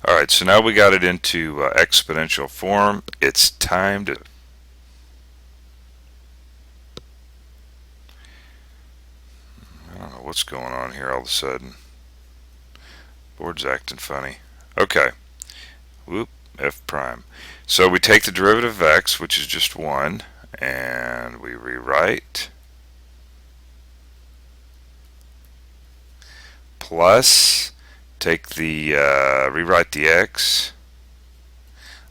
Alright, so now we got it into exponential form. It's time to... I don't know what's going on here all of a sudden. Board's acting funny. Okay. Whoop, f prime. So we take the derivative of x, which is just 1, and we rewrite plus, take the, rewrite the x.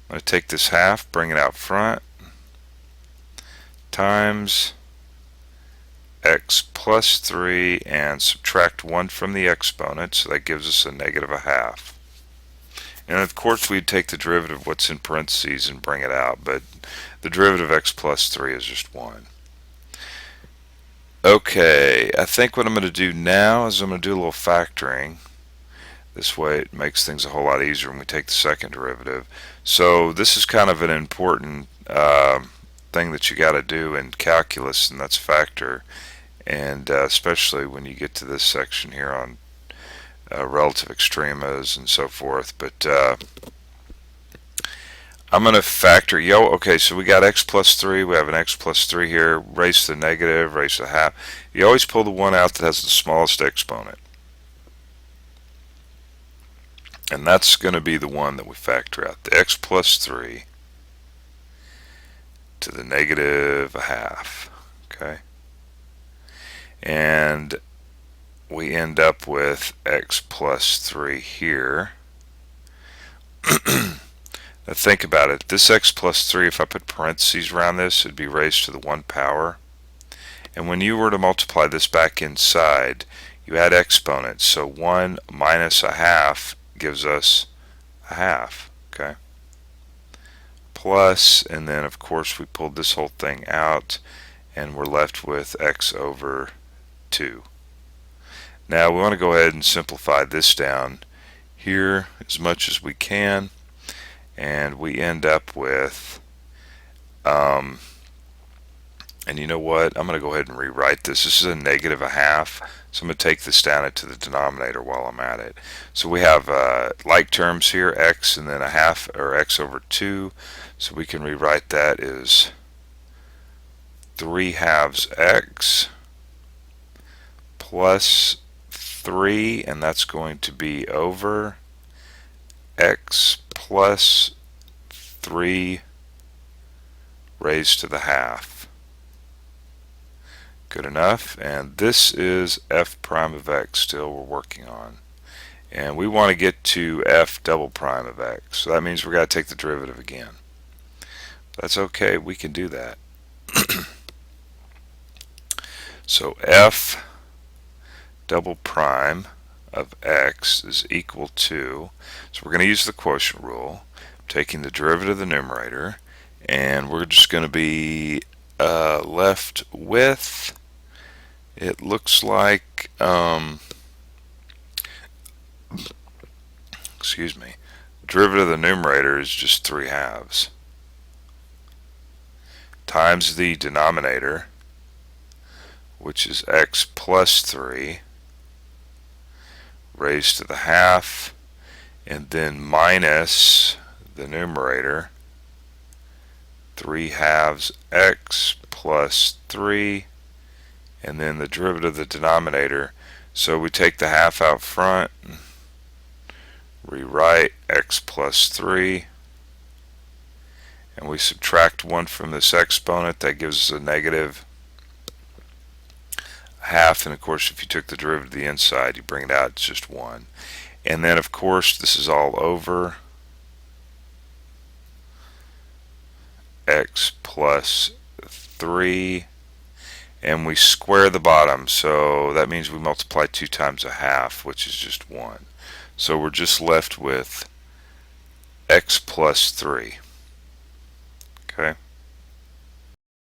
I'm going to take this half, bring it out front, times x plus 3 and subtract 1 from the exponent, so that gives us a negative a half. And of course we'd take the derivative of what's in parentheses and bring it out, but the derivative of x plus 3 is just 1. Okay, I think what I'm going to do now is I'm going to do a little factoring. This way it makes things a whole lot easier when we take the second derivative. So this is kind of an important thing that you got to do in calculus, and that's factor. And especially when you get to this section here on relative extremas and so forth. But I'm going to factor, okay, so we got x plus 3, we have an x plus 3 here, raise to the negative, raise to the half. You always pull the one out that has the smallest exponent. And that's going to be the one that we factor out, the x plus 3 to the negative a half, okay? And we end up with x plus 3 here. Now think about it. This x plus 3, if I put parentheses around this, it'd be raised to the 1 power. And when you were to multiply this back inside, you add exponents. So 1 minus a half gives us a half. Okay? Plus, and then of course we pulled this whole thing out, and we're left with x over 2. Now we want to go ahead and simplify this down here as much as we can, and we end up with and you know what, I'm going to go ahead and rewrite this. This is a negative a half, so I'm going to take this down into the denominator while I'm at it. So we have like terms here, x and then a half, or x over 2, so we can rewrite that as 3 halves x plus 3, and that's going to be over x plus 3 raised to the half. Good enough. And this is f prime of x still we're working on. And we want to get to f double prime of x. So that means we're going to take the derivative again. That's okay, we can do that. So f double prime of x is equal to, so we're going to use the quotient rule, taking the derivative of the numerator, and we're just going to be left with, it looks like, excuse me, the derivative of the numerator is just 3 halves times the denominator, which is x plus 3 raised to the half, and then minus the numerator, 3 halves x plus 3, and then the derivative of the denominator. So we take the half out front, rewrite x plus 3, and we subtract 1 from this exponent. That gives us a negative half, and of course if you took the derivative of the inside, you bring it out, it's just 1. And then of course this is all over x plus 3, and we square the bottom, so that means we multiply 2 times a half, which is just 1. So we're just left with x plus 3. Okay?